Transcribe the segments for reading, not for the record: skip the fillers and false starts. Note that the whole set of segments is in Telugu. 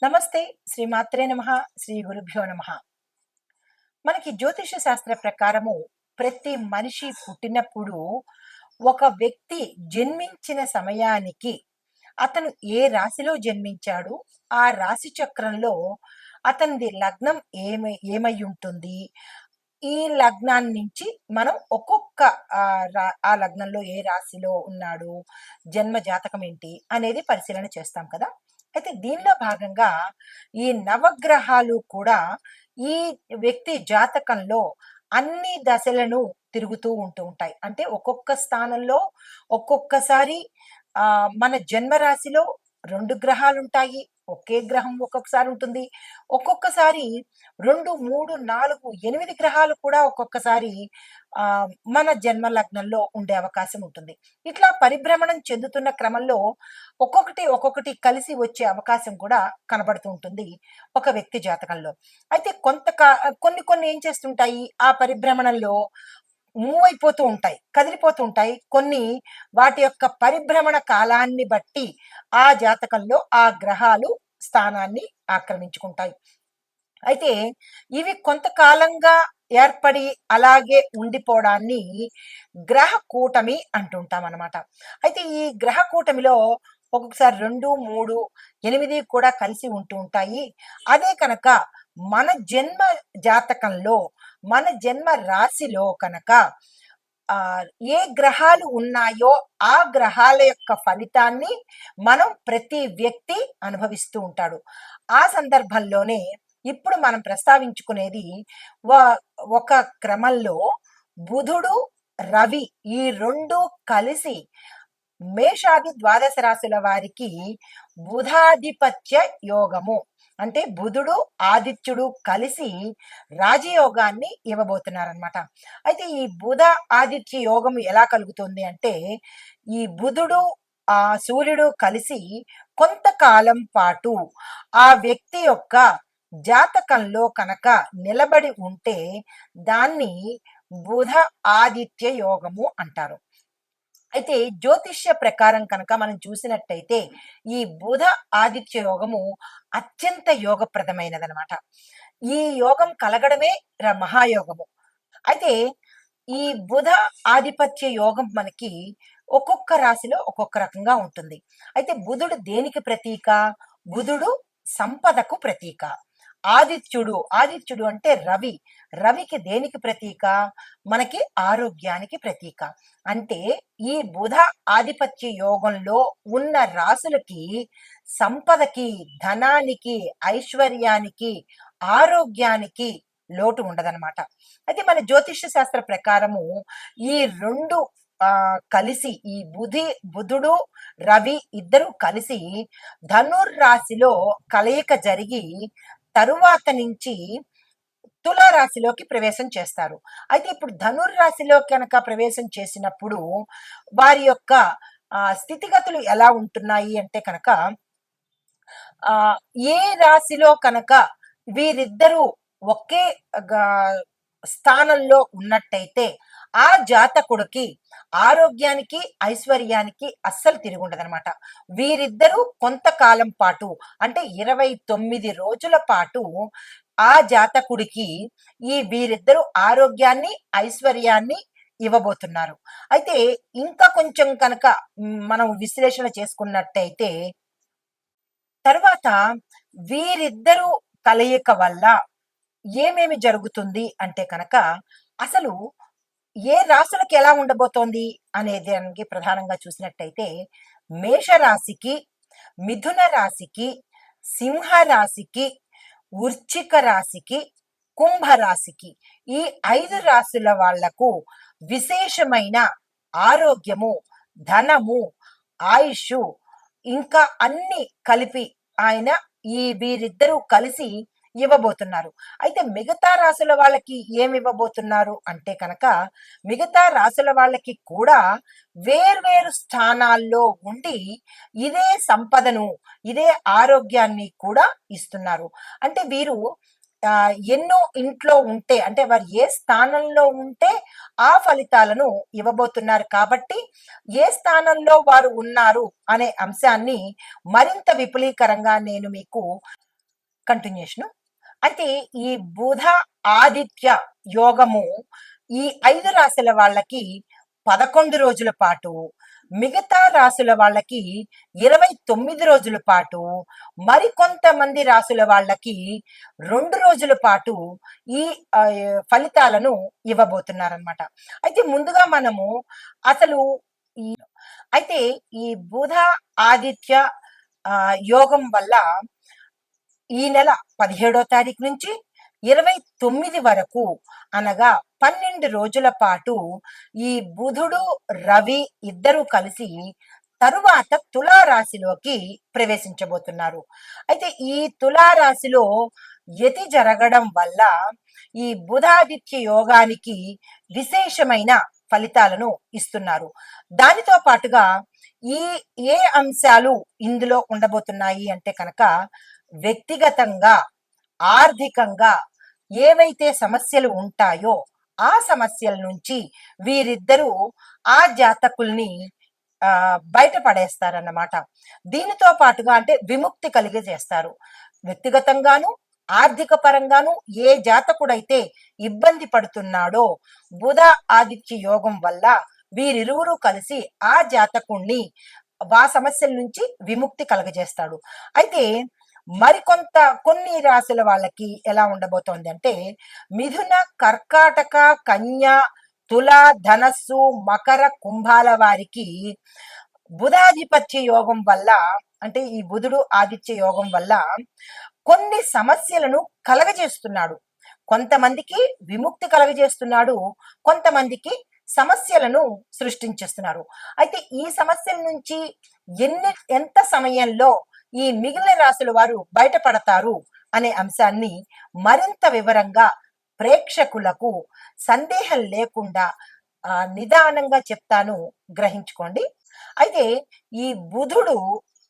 నమస్తే. శ్రీమాత్రే నమః. శ్రీ గురుభ్యో నమః. మనకి జ్యోతిష శాస్త్ర ప్రకారము ప్రతి మనిషి పుట్టినప్పుడు ఒక వ్యక్తి జన్మించిన సమయానికి అతను ఏ రాశిలో జన్మించాడు, ఆ రాశి చక్రంలో అతనిది లగ్నం ఏమై ఉంటుంది, ఈ లగ్నాన్ని నుంచి మనం ఒక్కొక్క ఆ లగ్నంలో ఏ రాశిలో ఉన్నాడు, జన్మ జాతకం ఏంటి అనేది పరిశీలన చేస్తాం కదా. అయితే దీనిలో భాగంగా ఈ నవగ్రహాలు కూడా ఈ వ్యక్తి జాతకంలో అన్ని దశలను తిరుగుతూ ఉంటూ ఉంటాయి. అంటే ఒక్కొక్క స్థానంలో ఒక్కొక్కసారి మన జన్మ రాశిలో 2 గ్రహాలుంటాయి. ఒకే గ్రహం ఒక్కొక్కసారి ఉంటుంది. ఒక్కొక్కసారి 2, 3, 4, 8 గ్రహాలు కూడా ఒక్కొక్కసారి మన జన్మ లగ్నంలో ఉండే అవకాశం ఉంటుంది. ఇట్లా పరిభ్రమణం చెందుతున్న క్రమంలో ఒక్కొక్కటి కలిసి వచ్చే అవకాశం కూడా కనబడుతూ ఉంటుంది ఒక వ్యక్తి జాతకంలో. అయితే కొన్ని ఏం చేస్తుంటాయి, ఆ పరిభ్రమణంలో మూవ్ అయిపోతూ ఉంటాయి, కదిలిపోతూ ఉంటాయి. కొన్ని వాటి యొక్క పరిభ్రమణ కాలాన్ని బట్టి ఆ జాతకంలో ఆ గ్రహాలు స్థానాన్ని ఆక్రమించుకుంటాయి. అయితే ఇవి కొంతకాలంగా ఏర్పడి అలాగే ఉండిపోవడాన్ని గ్రహ కూటమి అంటుంటాం అన్నమాట. అయితే ఈ గ్రహ కూటమిలో ఒక్కొక్కసారి 2, 3, 8 కూడా కలిసి ఉంటూ ఉంటాయి. అదే కనుక మన జన్మ జాతకంలో మన జన్మ రాశిలో కనుక ఆ ఏ గ్రహాలు ఉన్నాయో ఆ గ్రహాల యొక్క ఫలితాన్ని మనం ప్రతి వ్యక్తి అనుభవిస్తూ ఉంటాడు. ఆ సందర్భంలోనే ఇప్పుడు మనం ప్రస్తావించుకునేది ఒక క్రమంలో బుధుడు, రవి ఈ 2 కలిసి మేషాది ద్వాదశ రాశుల వారికి బుధాధిపత్య యోగము, అంటే బుధుడు ఆదిత్యుడు కలిసి రాజయోగాన్ని ఇవ్వబోతున్నారనమాట. అయితే ఈ బుధ ఆదిత్య యోగము ఎలా కలుగుతుంది అంటే, ఈ బుధుడు సూర్యుడు కలిసి కొంతకాలం పాటు ఆ వ్యక్తి యొక్క జాతకంలో కనుక నిలబడి ఉంటే దాన్ని బుధ ఆదిత్య యోగము అంటారు. అయితే జ్యోతిష్య ప్రకారం కనుక మనం చూసినట్టయితే ఈ బుధ ఆదిత్య యోగము అత్యంత యోగప్రదమైనదనమాట. ఈ యోగం కలగడమే మహాయోగము. అయితే ఈ బుధ ఆధిపత్య యోగం మనకి ఒక్కొక్క రాశిలో ఒక్కొక్క రకంగా ఉంటుంది. అయితే బుధుడు దేనికి ప్రతీక? బుధుడు సంపదకు ప్రతీక. ఆదిత్యుడు అంటే రవి. రవికి దేనికి ప్రతీక? మనకి ఆరోగ్యానికి ప్రతీక. అంటే ఈ బుధ ఆధిపత్య యోగంలో ఉన్న రాసులకి సంపదకి, ధనానికి, ఐశ్వర్యానికి, ఆరోగ్యానికి లోటు ఉండదన్నమాట. అయితే మన జ్యోతిష్య శాస్త్ర ప్రకారము ఈ 2 కలిసి ఈ బుధుడు, రవి ఇద్దరు కలిసి ధనుర్రాశిలో కలయిక జరిగి తరువాత నుంచి తులారాశిలోకి ప్రవేశం చేస్తారు. అయితే ఇప్పుడు ధనుర్రాశిలో కనుక ప్రవేశం చేసినప్పుడు వారి యొక్క స్థితిగతులు ఎలా ఉంటున్నాయి అంటే కనుక ఏ రాశిలో కనుక వీరిద్దరూ ఒకే స్థానంలో ఉన్నట్టయితే ఆ జాతకుడికి ఆరోగ్యానికి, ఐశ్వర్యానికి అస్సలు తిరుగుండదనమాట. వీరిద్దరూ కొంతకాలం పాటు అంటే 29 రోజుల పాటు ఆ జాతకుడికి వీరిద్దరూ ఆరోగ్యాన్ని, ఐశ్వర్యాన్ని ఇవ్వబోతున్నారు. అయితే ఇంకా కొంచెం కనుక మనం విశ్లేషణ చేసుకున్నట్టయితే తర్వాత వీరిద్దరూ కలయిక వల్ల ఏమేమి జరుగుతుంది అంటే కనుక అసలు ఏ రాశులకు ఎలా ఉండబోతోంది అనే దానికి ప్రధానంగా చూసినట్టయితే మేషరాశికి, మిథున రాశికి, సింహ రాశికి, వృశ్చిక రాశికి, కుంభ రాశికి ఈ 5 రాశుల వాళ్లకు విశేషమైన ఆరోగ్యము, ధనము, ఆయుష్ ఇంకా అన్ని కలిపి ఆయన వీరిద్దరూ కలిసి ఇవ్వబోతున్నారు. అయితే మిగతా రాశుల వాళ్ళకి ఏమి ఇవ్వబోతున్నారు అంటే కనుక మిగతా రాశుల వాళ్ళకి కూడా వేర్వేరు స్థానాల్లో ఉండి ఇదే సంపదను, ఇదే ఆరోగ్యాన్ని కూడా ఇస్తున్నారు. అంటే వీరు ఎన్నో ఇంట్లో ఉంటే అంటే వారు ఏ స్థానంలో ఉంటే ఆ ఫలితాలను ఇవ్వబోతున్నారు. కాబట్టి ఏ స్థానంలో వారు ఉన్నారు అనే అంశాన్ని మరింత విపులీకరంగా నేను మీకు కంటిన్యూషన్. అయితే ఈ బుధ ఆదిత్య యోగము ఈ 5 రాశుల వాళ్ళకి 11 రోజుల పాటు, మిగతా రాశుల వాళ్ళకి 29 రోజుల పాటు, మరికొంతమంది రాశుల వాళ్ళకి 2 రోజుల పాటు ఈ ఫలితాలను ఇవ్వబోతున్నారనమాట. అయితే ముందుగా మనము అసలు ఈ అయితే ఈ బుధ ఆదిత్య యోగం వల్ల ఈ నెల 17వ తారీఖు నుంచి 29 వరకు, అనగా 12 రోజుల పాటు ఈ బుధుడు రవి ఇద్దరు కలిసి తరువాత తులారాశిలోకి ప్రవేశించబోతున్నారు. అయితే ఈ తులారాశిలో యతి జరగడం వల్ల ఈ బుధాదిత్య యోగానికి విశేషమైన ఫలితాలను ఇస్తున్నారు. దానితో పాటుగా ఈ ఏ అంశాలు ఇందులో ఉండబోతున్నాయి అంటే కనుక, వ్యక్తిగతంగా ఆర్థికంగా ఏవైతే సమస్యలు ఉంటాయో ఆ సమస్యల నుంచి వీరిద్దరూ ఆ జాతకుల్ని బయటపడేస్తారన్నమాట. దీనితో పాటుగా అంటే విముక్తి కలిగజేస్తారు. వ్యక్తిగతంగాను ఆర్థిక పరంగాను ఏ జాతకుడైతే ఇబ్బంది పడుతున్నాడో బుధ ఆదిత్య యోగం వల్ల వీరిరువురు కలిసి ఆ జాతకుణ్ణి ఆ సమస్యల నుంచి విముక్తి కలగజేస్తాడు. అయితే కొన్ని రాశుల వాళ్ళకి ఎలా ఉండబోతోంది అంటే, మిథున, కర్కాటక, కన్య, తుల, ధనస్సు, మకర, కుంభాల వారికి బుధాధిపత్య యోగం వల్ల, అంటే ఈ బుధుడు ఆదిత్య యోగం వల్ల కొన్ని సమస్యలను కలగజేస్తున్నాడు. కొంతమందికి విముక్తి కలగజేస్తున్నాడు, కొంతమందికి సమస్యలను సృష్టించేస్తున్నారు. అయితే ఈ సమస్యల నుంచి ఎంత సమయంలో ఈ మిగిలిన రాశుల వారు బయటపడతారు అనే అంశాన్ని మరింత వివరంగా ప్రేక్షకులకు సందేహం లేకుండా నిదానంగా చెప్తాను, గ్రహించుకోండి. అయితే ఈ బుధుడు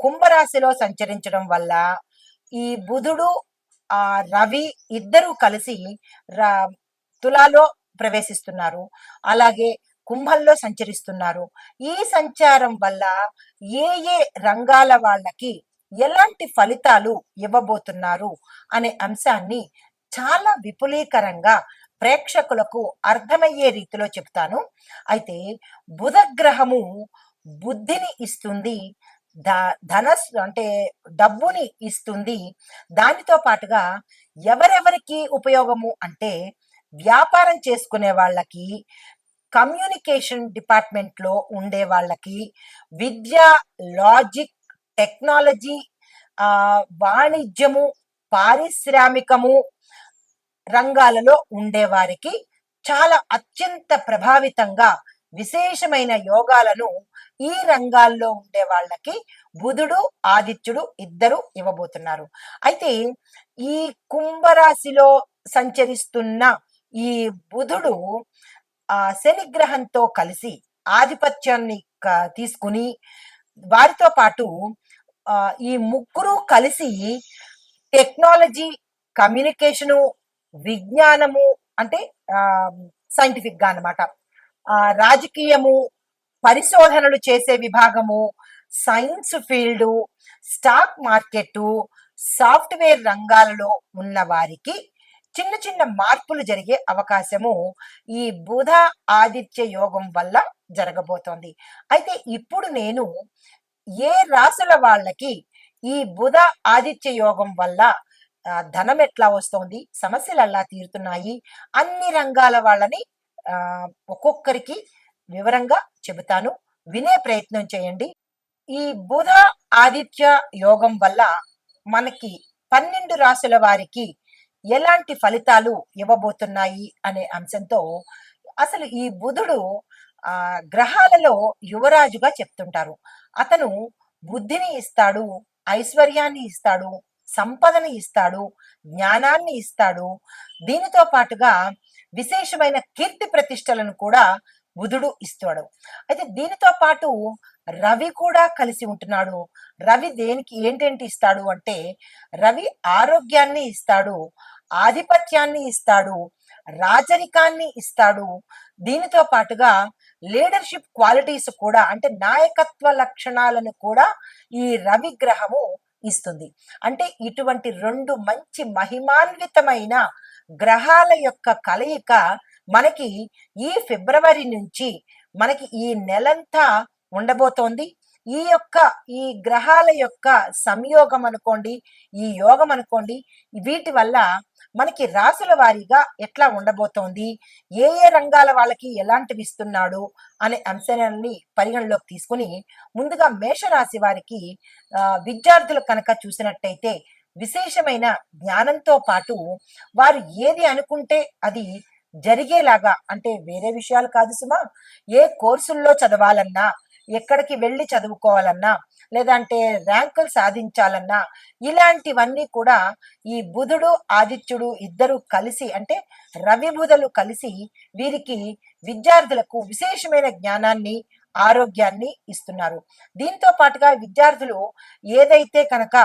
కుంభరాశిలో సంచరించడం వల్ల ఈ బుధుడు రవి ఇద్దరు కలిసి తులాలో ప్రవేశిస్తున్నారు, అలాగే కుంభంలో సంచరిస్తున్నారు. ఈ సంచారం వల్ల ఏ ఏ రంగాల వాళ్ళకి ఎలాంటి ఫలితాలు ఇవ్వబోతున్నారు అనే అంశాన్ని చాలా విపులీకరంగా ప్రేక్షకులకు అర్థమయ్యే రీతిలో చెప్తాను. అయితే బుధ గ్రహము బుద్ధిని ఇస్తుంది, ధనస్సు అంటే డబ్బుని ఇస్తుంది. దానితో పాటుగా ఎవరెవరికి ఉపయోగము అంటే, వ్యాపారం చేసుకునే వాళ్ళకి, కమ్యూనికేషన్ డిపార్ట్మెంట్ లో ఉండే వాళ్ళకి, విద్య, లాజిక్, టెక్నాలజీ, వాణిజ్యము, పారిశ్రామికము రంగాలలో ఉండేవారికి చాలా అత్యంత ప్రభావితంగా విశేషమైన యోగాలను ఈ రంగాల్లో ఉండే వాళ్ళకి బుధుడు ఆదిత్యుడు ఇద్దరు ఇవ్వబోతున్నారు. అయితే ఈ కుంభరాశిలో సంచరిస్తున్న ఈ బుధుడు శని గ్రహంతో కలిసి ఆధిపత్యాన్ని తీసుకుని, వారితో పాటు ఈ ముగ్గురు కలిసి టెక్నాలజీ, కమ్యూనికేషను, విజ్ఞానము అంటే సైంటిఫిక్ గా అన్నమాట, రాజకీయము, పరిశోధనలు చేసే విభాగము, science field, stock market, software రంగాలలో ఉన్న వారికి చిన్న చిన్న మార్పులు జరిగే అవకాశము ఈ బుధ ఆదిత్య యోగం వల్ల జరగబోతోంది. అయితే ఇప్పుడు నేను ఏ రాశుల వాళ్ళకి ఈ బుధ ఆదిత్య యోగం వల్ల ధనం ఎట్లా వస్తోంది, సమస్యలు ఎలా తీరుతున్నాయి, అన్ని రంగాల వాళ్ళని ఒక్కొక్కరికి వివరంగా చెబుతాను, వినే ప్రయత్నం చేయండి. ఈ బుధ ఆదిత్య యోగం వల్ల మనకి 12 రాశుల వారికి ఎలాంటి ఫలితాలు ఇవ్వబోతున్నాయి అనే అంశంతో, అసలు ఈ బుధుడు గ్రహాలలో యువరాజుగా చెప్తుంటారు. అతను బుద్ధిని ఇస్తాడు, ఐశ్వర్యాన్ని ఇస్తాడు, సంపదని ఇస్తాడు, జ్ఞానాన్ని ఇస్తాడు. దీనితో పాటుగా విశేషమైన కీర్తి ప్రతిష్టలను కూడా బుధుడు ఇస్తాడు. అయితే దీనితో పాటు రవి కూడా కలిసి ఉంటున్నాడు. రవి దేనికి ఏంటేంటి ఇస్తాడు అంటే, రవి ఆరోగ్యాన్ని ఇస్తాడు, ఆధిపత్యాన్ని ఇస్తాడు, రాజరికాన్ని ఇస్తాడు. దీనితో పాటుగా లీడర్షిప్ క్వాలిటీస్ కూడా, అంటే నాయకత్వ లక్షణాలను కూడా ఈ రవి గ్రహము ఇస్తుంది. అంటే ఇటువంటి 2 మంచి మహిమాన్వితమైన గ్రహాల యొక్క కలయిక మనకి ఈ ఫిబ్రవరి నుంచి మనకి ఈ నెలంతా ఉండబోతోంది. ఈ గ్రహాల యొక్క సంయోగం అనుకోండి, ఈ యోగం అనుకోండి, వీటి వల్ల మనకి రాసుల వారీగా ఎట్లా ఉండబోతోంది, ఏ ఏ రంగాల వాళ్ళకి ఎలాంటివి ఇస్తున్నాడు అనే అంశాన్ని పరిగణలోకి తీసుకుని ముందుగా మేషరాశి వారికి విద్యార్థులు కనుక చూసినట్టయితే విశేషమైన జ్ఞానంతో పాటు వారు ఏది అనుకుంటే అది జరిగేలాగా, అంటే వేరే విషయాలు కాదు సుమా, ఏ కోర్సుల్లో చదవాలన్నా, ఎక్కడికి వెళ్ళి చదువుకోవాలన్నా, లేదంటే ర్యాంకులు సాధించాలన్నా, ఇలాంటివన్నీ కూడా ఈ బుధుడు ఆదిత్యుడు ఇద్దరు కలిసి, అంటే రవి బుధులు కలిసి వీరికి విద్యార్థులకు విశేషమైన జ్ఞానాన్ని, ఆరోగ్యాన్ని ఇస్తున్నారు. దీంతో పాటుగా విద్యార్థులు ఏదైతే కనుక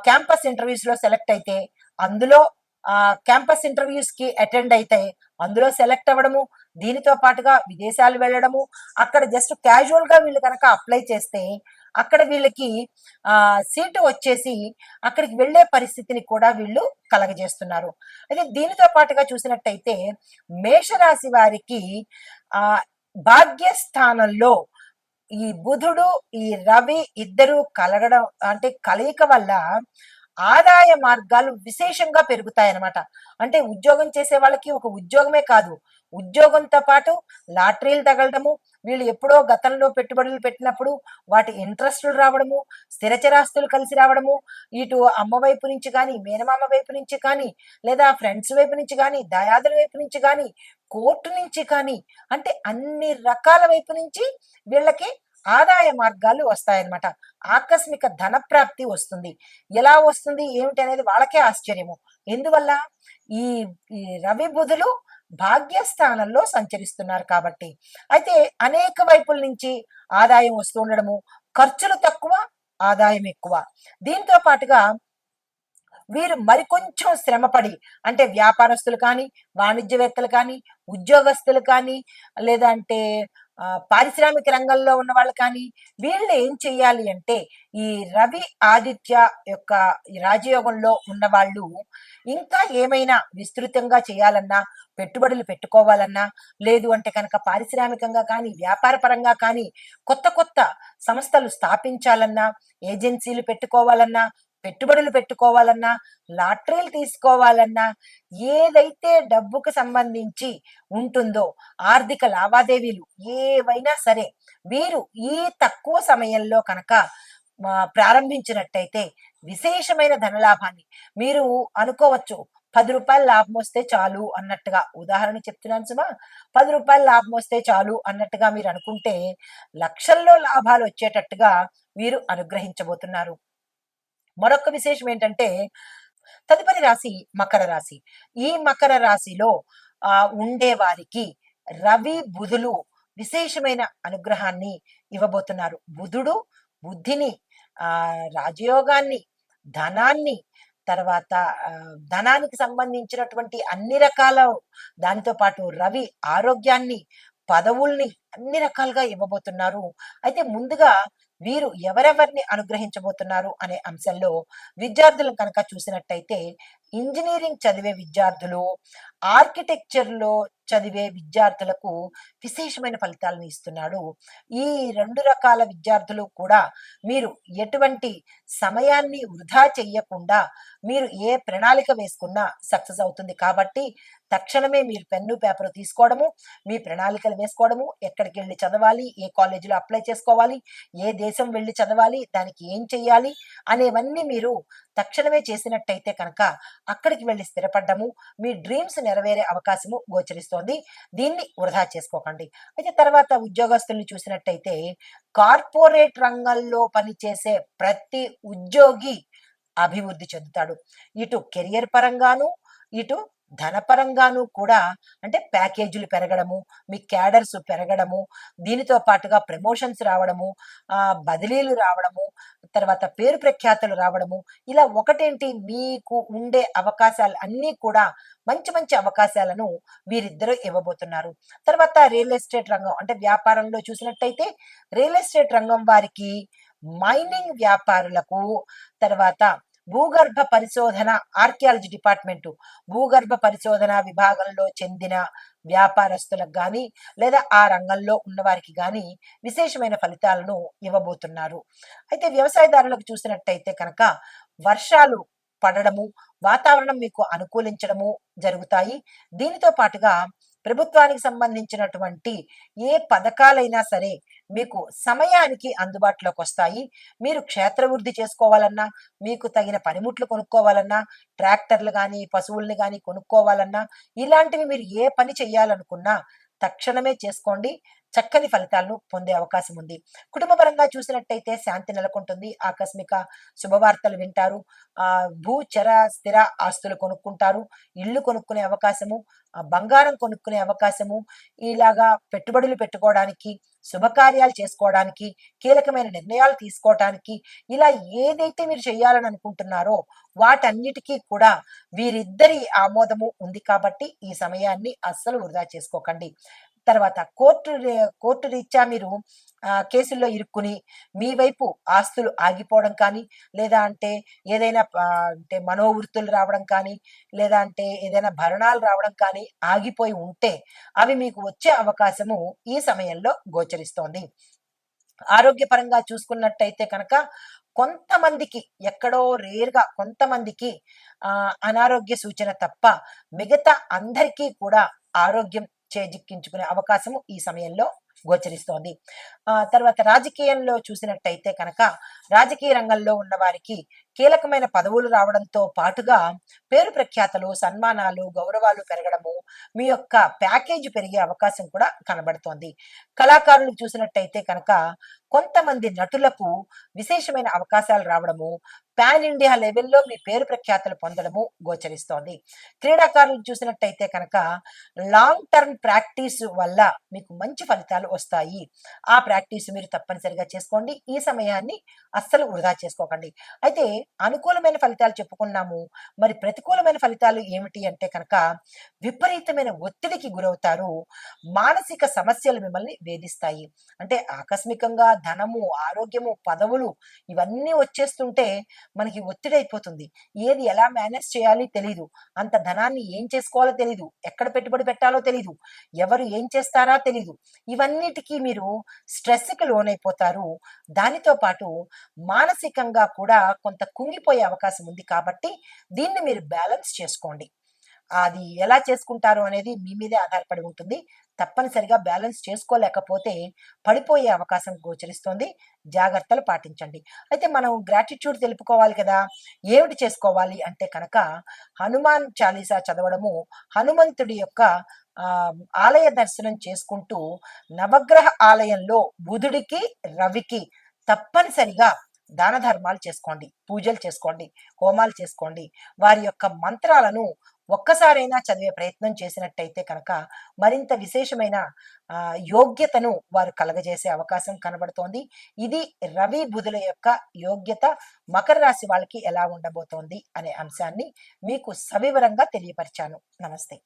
క్యాంపస్ ఇంటర్వ్యూస్ లో సెలెక్ట్ అయితే అందులో క్యాంపస్ ఇంటర్వ్యూస్ కి అటెండ్ అయితే అందులో సెలెక్ట్ అవ్వడము, దీనితో పాటుగా విదేశాలు వెళ్ళడము, అక్కడ జస్ట్ క్యాజువల్ గా వీళ్ళు కనుక అప్లై చేస్తే అక్కడ వీళ్ళకి సీటు వచ్చేసి అక్కడికి వెళ్ళే పరిస్థితిని కూడా వీళ్ళు కలగజేస్తున్నారు. అయితే దీనితో పాటుగా చూసినట్టయితే మేషరాశి వారికి ఆ భాగ్యస్థానంలో ఈ బుధుడు, ఈ రవి ఇద్దరు కలగడం, అంటే కలయిక వల్ల ఆదాయ మార్గాలు విశేషంగా పెరుగుతాయన్నమాట. అంటే ఉద్యోగం చేసే వాళ్ళకి ఒక ఉద్యోగమే కాదు, ఉద్యోగంతో పాటు లాటరీలు తగలడము, వీళ్ళు ఎప్పుడో గతంలో పెట్టుబడులు పెట్టినప్పుడు వాటి ఇంట్రెస్టులు రావడము, స్థిరచరాస్తులు కలిసి రావడము, ఇటు అమ్మ వైపు నుంచి కానీ, మేనమామ వైపు నుంచి కానీ, లేదా ఫ్రెండ్స్ వైపు నుంచి కానీ, దయాదుల వైపు నుంచి కానీ, కోర్టు నుంచి కానీ, అంటే అన్ని రకాల వైపు నుంచి వీళ్ళకి ఆదాయ మార్గాలు వస్తాయన్నమాట. ఆకస్మిక ధన ప్రాప్తి వస్తుంది. ఎలా వస్తుంది ఏమిటి అనేది వాళ్ళకే ఆశ్చర్యము. ఎందువల్ల ఈ ఈ రవి బుధులు భాగ్యస్థానంలో సంచరిస్తున్నారు కాబట్టి. అయితే అనేక వైపుల నుంచి ఆదాయం వస్తూ ఉండడము, ఖర్చులు తక్కువ, ఆదాయం ఎక్కువ. దీంతో పాటుగా వీరు మరికొంచెం శ్రమపడి, అంటే వ్యాపారస్తులు కానీ, వాణిజ్యవేత్తలు కానీ, ఉద్యోగస్తులు కానీ, లేదంటే పారిశ్రామిక రంగంలో ఉన్న వాళ్ళు కానీ, వీళ్ళు ఏం చెయ్యాలి అంటే ఈ రవి ఆదిత్య యొక్క ఈ రాజయోగంలో ఉన్న వాళ్ళు ఇంకా ఏమైనా విస్తృతంగా చేయాలన్నా, పెట్టుబడులు పెట్టుకోవాలన్నా, లేదు అంటే కనుక పారిశ్రామికంగా కానీ, వ్యాపార పరంగా కానీ కొత్త కొత్త సంస్థలు స్థాపించాలన్నా, ఏజెన్సీలు పెట్టుకోవాలన్నా, పెట్టుబడులు పెట్టుకోవాలన్నా, లాటరీలు తీసుకోవాలన్నా, ఏదైతే డబ్బుకు సంబంధించి ఉంటుందో ఆర్థిక లావాదేవీలు ఏవైనా సరే వీరు ఈ తక్కువ సమయంలో కనుక ప్రారంభించినట్టయితే విశేషమైన ధనలాభాన్ని మీరు అనుకోవచ్చు. 10 రూపాయల లాభం వస్తే చాలు అన్నట్టుగా, ఉదాహరణ చెప్తున్నాను సుమా, 10 రూపాయల లాభం వస్తే చాలు అన్నట్టుగా మీరు అనుకుంటే లక్షల్లో లాభాలు వచ్చేటట్టుగా వీరు అనుగ్రహించబోతున్నారు. మరొక విశేషం ఏంటంటే తదుపరి రాశి మకర రాశి. ఈ మకర రాశిలో ఉండే వారికి రవి బుధులు విశేషమైన అనుగ్రహాన్ని ఇవ్వబోతున్నారు. బుధుడు బుద్ధిని, రాజయోగాన్ని, ధనాన్ని, తర్వాత ధనానికి సంబంధించినటువంటి అన్ని రకాల, దానితో పాటు రవి ఆరోగ్యాన్ని, పదవుల్ని అన్ని రకాలుగా ఇవ్వబోతున్నారు. అయితే ముందుగా వీరు ఎవరెవరిని అనుగ్రహించబోతున్నారు అనే అంశంలో విద్యార్థులను కనుక చూసినట్టయితే ఇంజనీరింగ్ చదివే విద్యార్థులు, ఆర్కిటెక్చర్లో చదివే విద్యార్థులకు విశేషమైన ఫలితాలను ఇస్తున్నాడు. ఈ 2 రకాల విద్యార్థులు కూడా మీరు ఎటువంటి సమయాన్ని వృధా చెయ్యకుండా మీరు ఏ ప్రణాళిక వేసుకున్నా సక్సెస్ అవుతుంది. కాబట్టి తక్షణమే మీరు పెన్ను పేపర్ తీసుకోవడము, మీ ప్రణాళికలు వేసుకోవడము, ఎక్కడికి వెళ్ళి చదవాలి, ఏ కాలేజీలో అప్లై చేసుకోవాలి, ఏ దేశం వెళ్ళి చదవాలి, దానికి ఏం చెయ్యాలి అనేవన్నీ మీరు తక్షణమే చేసినట్టయితే కనుక అక్కడికి వెళ్ళి స్థిరపడ్డము, మీ డ్రీమ్స్ నెరవేరే అవకాశము గోచరిస్తోంది. దీన్ని వృధా చేసుకోకండి. అయితే తర్వాత ఉద్యోగస్తుల్ని చూసినట్టయితే కార్పొరేట్ రంగంలో పనిచేసే ప్రతి ఉద్యోగి అభివృద్ధి చెందుతాడు. ఇటు కెరియర్ పరంగాను, ఇటు ధనపరంగాను కూడా, అంటే ప్యాకేజీలు పెరగడము, మీ క్యాడర్స్ పెరగడము, దీనితో పాటుగా ప్రమోషన్స్ రావడము, బదిలీలు రావడము, తర్వాత పేరు ప్రఖ్యాతులు రావడము, ఇలా ఒకటేంటి మీకు ఉండే అవకాశాలు అన్నీ కూడా మంచి మంచి అవకాశాలను వీరిద్దరూ ఇవ్వబోతున్నారు. తర్వాత రియల్ ఎస్టేట్ రంగం, అంటే వ్యాపారంలో చూసినట్టయితే రియల్ ఎస్టేట్ రంగం వారికి మైనింగ్ వ్యాపారులకు, తర్వాత భూగర్భ పరిశోధన ఆర్కియాలజీ డిపార్ట్మెంటు భూగర్భ పరిశోధన విభాగంలో చెందిన వ్యాపారస్తులకు కానీ లేదా ఆ రంగంలో ఉన్నవారికి కానీ విశేషమైన ఫలితాలను ఇవ్వబోతున్నారు. అయితే వ్యవసాయదారులకు చూసినట్టయితే కనుక వర్షాలు పడడము, వాతావరణం మీకు అనుకూలించడము జరుగుతాయి. దీనితో పాటుగా ప్రభుత్వానికి సంబంధించినటువంటి ఏ పథకాలైనా సరే మీకు సమయానికి అందుబాటులోకి వస్తాయి. మీరు క్షేత్రవృద్ధి చేసుకోవాలన్నా, మీకు తగిన పనిముట్లు కొనుక్కోవాలన్నా, ట్రాక్టర్లు కానీ పశువుల్ని కానీ కొనుక్కోవాలన్నా, ఇలాంటివి మీరు ఏ పని చేయాలనుకున్నా తక్షణమే చేసుకోండి. చక్కని ఫలితాలను పొందే అవకాశం ఉంది. కుటుంబపరంగా చూసినట్టయితే శాంతి నెలకొంటుంది. ఆకస్మిక శుభవార్తలు వింటారు. భూచర స్థిర ఆస్తులు కొనుక్కుంటారు. ఇల్లు కొనుక్కునే అవకాశము, బంగారం కొనుక్కునే అవకాశము, ఇలాగా పెట్టుబడులు పెట్టుకోవడానికి, శుభకార్యాలు చేసుకోవడానికి, కీలకమైన నిర్ణయాలు తీసుకోవటానికి, ఇలా ఏదైతే మీరు చేయాలని అనుకుంటున్నారో వాటన్నిటికీ కూడా వీరిద్దరి ఆమోదము ఉంది కాబట్టి ఈ సమయాన్ని అస్సలు వృధా చేసుకోకండి. తర్వాత కోర్టు రీత్యా మీరు కేసుల్లో ఇరుక్కుని మీ వైపు ఆస్తులు ఆగిపోవడం కానీ, లేదా అంటే ఏదైనా అంటే మనోవృత్తులు రావడం కానీ, లేదా అంటే ఏదైనా భరణాలు రావడం కానీ ఆగిపోయి ఉంటే అవి మీకు వచ్చే అవకాశము ఈ సమయంలో గోచరిస్తోంది. ఆరోగ్యపరంగా చూసుకున్నట్టయితే కనుక కొంతమందికి ఎక్కడో రేర్గా కొంతమందికి అనారోగ్య సూచన తప్ప మిగతా అందరికీ కూడా ఆరోగ్యం చేజిక్కించుకునే అవకాశము ఈ సమయంలో గోచరిస్తోంది. తర్వాత రాజకీయంలో చూసినట్టయితే కనుక రాజకీయ రంగంలో ఉన్న వారికి కీలకమైన పదవులు రావడంతో పాటుగా పేరు ప్రఖ్యాతలు, సన్మానాలు, గౌరవాలు పెరగడము, మీ యొక్క ప్యాకేజ్ పెరిగే అవకాశం కూడా కనబడుతోంది. కళాకారులు చూసినట్టయితే కనుక కొంతమంది నటులకు విశేషమైన అవకాశాలు రావడము, పాన్ ఇండియా లెవెల్లో మీ పేరు ప్రఖ్యాతలు పొందడము గోచరిస్తోంది. క్రీడాకారులు చూసినట్టయితే కనుక లాంగ్ టర్మ్ ప్రాక్టీస్ వల్ల మీకు మంచి ఫలితాలు వస్తాయి. ఆ ప్రాక్టీస్ మీరు తప్పనిసరిగా చేసుకోండి. ఈ సమయాన్ని అస్సలు వృధా చేసుకోకండి. అయితే అనుకూలమైన ఫలితాలు చెప్పుకున్నాము. మరి ప్రతికూలమైన ఫలితాలు ఏమిటి అంటే కనుక విపరీతమైన ఒత్తిడికి గురవుతారు. మానసిక సమస్యలు మిమ్మల్ని వేధిస్తాయి. అంటే ఆకస్మికంగా ధనము, ఆరోగ్యము, పదవులు ఇవన్నీ వచ్చేస్తుంటే మనకి ఒత్తిడి అయిపోతుంది. ఏది ఎలా మేనేజ్ చేయాలి తెలీదు. అంత ధనాన్ని ఏం చేసుకోవాలో తెలీదు. ఎక్కడ పెట్టుబడి పెట్టాలో తెలీదు. ఎవరు ఏం చేస్తారా తెలీదు. ఇవన్నిటికీ మీరు స్ట్రెస్కి లోనైపోతారు. దానితో పాటు మానసికంగా కూడా కొంత కుంగిపోయే అవకాశం ఉంది కాబట్టి దీన్ని మీరు బ్యాలెన్స్ చేసుకోండి. అది ఎలా చేసుకుంటారు అనేది మీ మీదే ఆధారపడి ఉంటుంది. తప్పనిసరిగా బ్యాలెన్స్ చేసుకోలేకపోతే పడిపోయే అవకాశం గోచరిస్తుంది. జాగ్రత్తలు పాటించండి. అయితే మనం గ్రాటిట్యూడ్ తెలుపుకోవాలి కదా! ఏమిటి చేసుకోవాలి అంటే కనుక హనుమాన్ చాలీసా చదవడము, హనుమంతుడి యొక్క ఆలయ దర్శనం చేసుకుంటూ నవగ్రహ ఆలయంలో బుధుడికి, రవికి తప్పనిసరిగా దాన ధర్మాలు చేసుకోండి, పూజలు చేసుకోండి, హోమాలు చేసుకోండి. వారి యొక్క మంత్రాలను ఒక్కసారైనా చదివే ప్రయత్నం చేసినట్టయితే కనుక మరింత విశేషమైన యోగ్యతను వారు కలగజేసే అవకాశం కనబడుతోంది. ఇది రవి బుధుల యొక్క యోగ్యత మకర రాశి వాళ్ళకి ఎలా ఉండబోతోంది అనే అంశాన్ని మీకు సవివరంగా తెలియపరిచాను. నమస్తే.